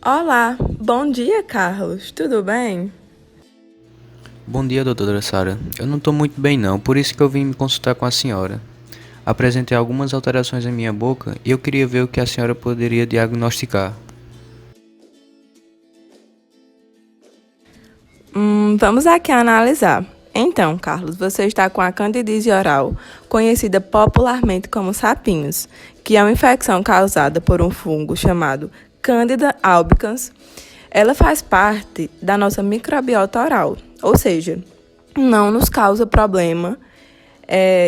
Olá, bom dia, Carlos. Tudo bem? Bom dia, doutora Sara. Eu não estou muito bem não, por isso que eu vim me consultar com a senhora. Apresentei algumas alterações em minha boca e eu queria ver o que a senhora poderia diagnosticar. Vamos aqui analisar. Então, Carlos, você está com a candidíase oral, conhecida popularmente como sapinhos, que é uma infecção causada por um fungo chamado Candida albicans. Ela faz parte da nossa microbiota oral, ou seja, não nos causa problema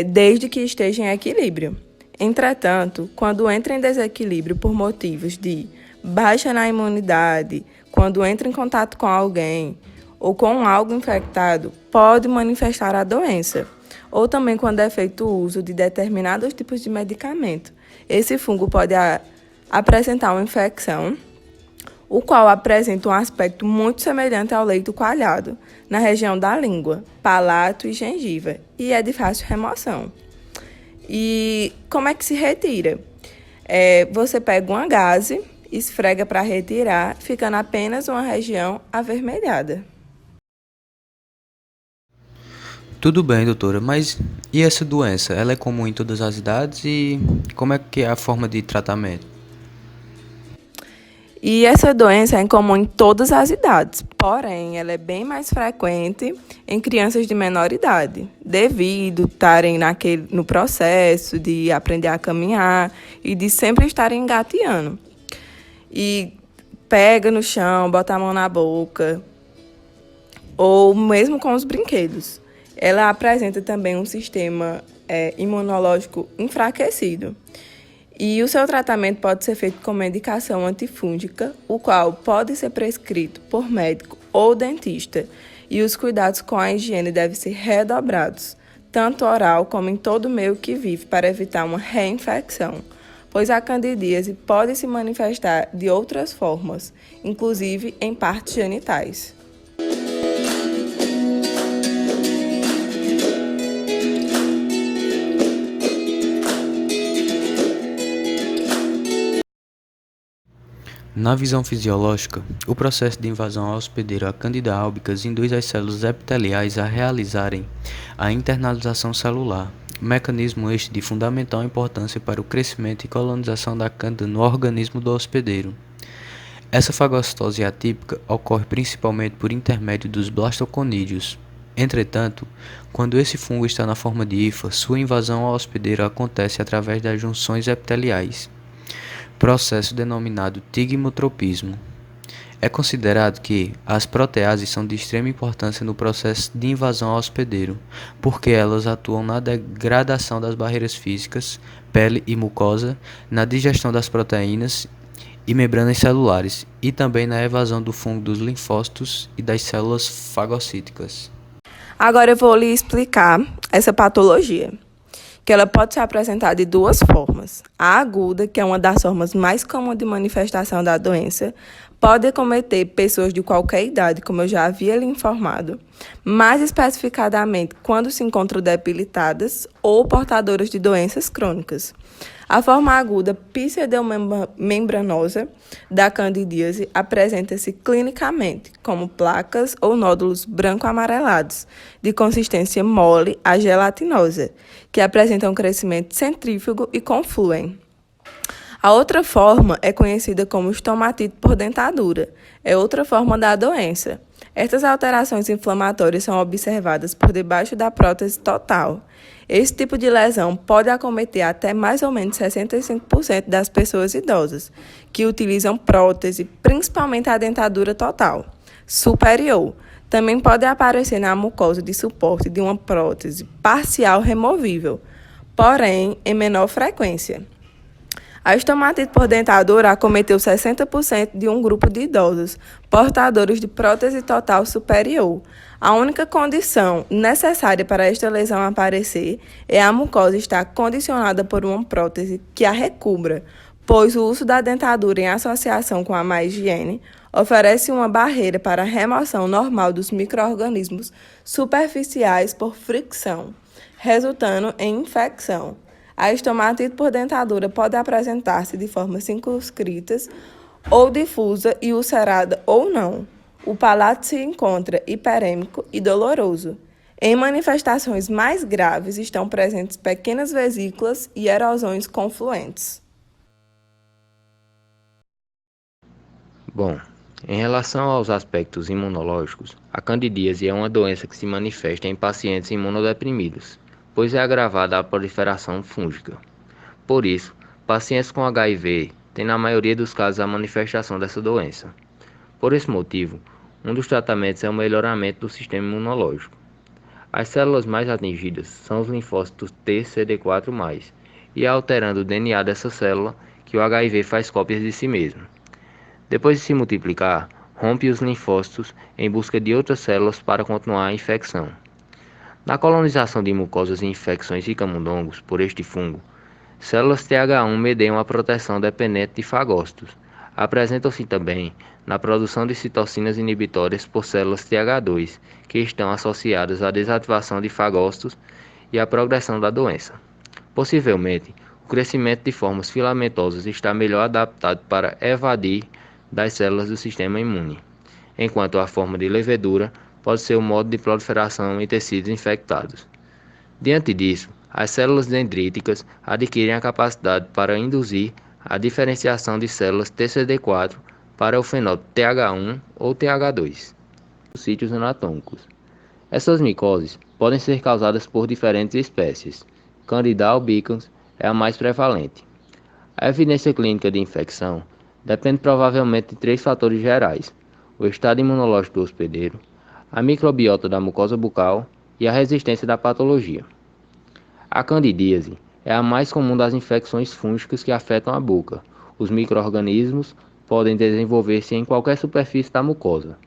desde que esteja em equilíbrio. Entretanto, quando entra em desequilíbrio por motivos de baixa na imunidade, quando entra em contato com alguém ou com algo infectado, pode manifestar a doença. Ou também quando é feito o uso de determinados tipos de medicamento. Esse fungo pode apresentar uma infecção o qual apresenta um aspecto muito semelhante ao leito coalhado, na região da língua, palato e gengiva, e é de fácil remoção. E como é que se retira? Você pega uma gaze, esfrega para retirar, ficando apenas uma região avermelhada. Tudo bem, doutora, mas e essa doença? Ela é comum em todas as idades e como é que é a forma de tratamento? E essa doença é incomum em todas as idades, porém, ela é bem mais frequente em crianças de menor idade, devido estarem no processo de aprender a caminhar e de sempre estarem engateando. E pega no chão, bota a mão na boca, ou mesmo com os brinquedos. Ela apresenta também um sistema imunológico enfraquecido. E o seu tratamento pode ser feito com medicação antifúngica, o qual pode ser prescrito por médico ou dentista. E os cuidados com a higiene devem ser redobrados, tanto oral como em todo o meio que vive, para evitar uma reinfecção, pois a candidíase pode se manifestar de outras formas, inclusive em partes genitais. Na visão fisiológica, o processo de invasão hospedeiro a Candida albicans induz as células epiteliais a realizarem a internalização celular, mecanismo este de fundamental importância para o crescimento e colonização da Candida no organismo do hospedeiro. Essa fagocitose atípica ocorre principalmente por intermédio dos blastoconídeos. Entretanto, quando esse fungo está na forma de hifa, sua invasão ao hospedeiro acontece através das junções epiteliais, processo denominado tigmotropismo. É considerado que as proteases são de extrema importância no processo de invasão ao hospedeiro, porque elas atuam na degradação das barreiras físicas, pele e mucosa, na digestão das proteínas e membranas celulares, e também na evasão do fungo dos linfócitos e das células fagocíticas. Agora eu vou lhe explicar essa patologia, que ela pode se apresentar de duas formas. A aguda, que é uma das formas mais comuns de manifestação da doença, pode acometer pessoas de qualquer idade, como eu já havia lhe informado, mais especificadamente quando se encontram debilitadas ou portadoras de doenças crônicas. A forma aguda pseudomembranosa da candidíase apresenta-se clinicamente como placas ou nódulos branco-amarelados, de consistência mole a gelatinosa, que apresentam um crescimento centrífugo e confluem. A outra forma é conhecida como estomatite por dentadura. É outra forma da doença. Estas alterações inflamatórias são observadas por debaixo da prótese total. Esse tipo de lesão pode acometer até mais ou menos 65% das pessoas idosas, que utilizam prótese, principalmente a dentadura total superior. Também pode aparecer na mucosa de suporte de uma prótese parcial removível, porém em menor frequência. A estomatite por dentadura acometeu 60% de um grupo de idosos portadores de prótese total superior. A única condição necessária para esta lesão aparecer é a mucosa estar condicionada por uma prótese que a recubra, pois o uso da dentadura em associação com a má higiene oferece uma barreira para a remoção normal dos micro-organismos superficiais por fricção, resultando em infecção. A estomatite por dentadura pode apresentar-se de forma circunscritas ou difusa e ulcerada ou não. O palato se encontra hiperêmico e doloroso. Em manifestações mais graves estão presentes pequenas vesículas e erosões confluentes. Bom, em relação aos aspectos imunológicos, a candidíase é uma doença que se manifesta em pacientes imunodeprimidos, pois é agravada a proliferação fúngica. Por isso, pacientes com HIV têm na maioria dos casos a manifestação dessa doença. Por esse motivo, um dos tratamentos é o melhoramento do sistema imunológico. As células mais atingidas são os linfócitos T CD4+, e é alterando o DNA dessa célula que o HIV faz cópias de si mesmo. Depois de se multiplicar, rompe os linfócitos em busca de outras células para continuar a infecção. Na colonização de mucosas e infecções de camundongos por este fungo, células TH1 medeiam a proteção dependente de fagócitos. Apresentam-se também na produção de citocinas inibitórias por células TH2, que estão associadas à desativação de fagócitos e à progressão da doença. Possivelmente, o crescimento de formas filamentosas está melhor adaptado para evadir das células do sistema imune, enquanto a forma de levedura pode ser o modo de proliferação em tecidos infectados. Diante disso, as células dendríticas adquirem a capacidade para induzir a diferenciação de células TCD4 para o fenótipo TH1 ou TH2, os sítios anatômicos. Essas micoses podem ser causadas por diferentes espécies. Candida albicans é a mais prevalente. A evidência clínica de infecção depende provavelmente de 3 fatores gerais: o estado imunológico do hospedeiro, a microbiota da mucosa bucal e a resistência da patologia. A candidíase é a mais comum das infecções fúngicas que afetam a boca. Os micro-organismos podem desenvolver-se em qualquer superfície da mucosa.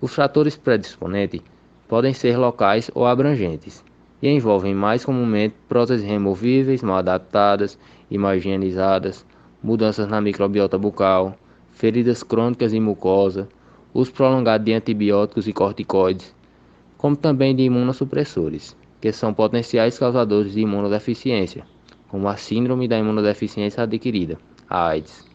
Os fatores predisponentes podem ser locais ou abrangentes e envolvem mais comumente próteses removíveis mal adaptadas e mal higienizadas, mudanças na microbiota bucal, feridas crônicas em mucosa, uso prolongado de antibióticos e corticoides, como também de imunossupressores, que são potenciais causadores de imunodeficiência, como a síndrome da imunodeficiência adquirida, a AIDS.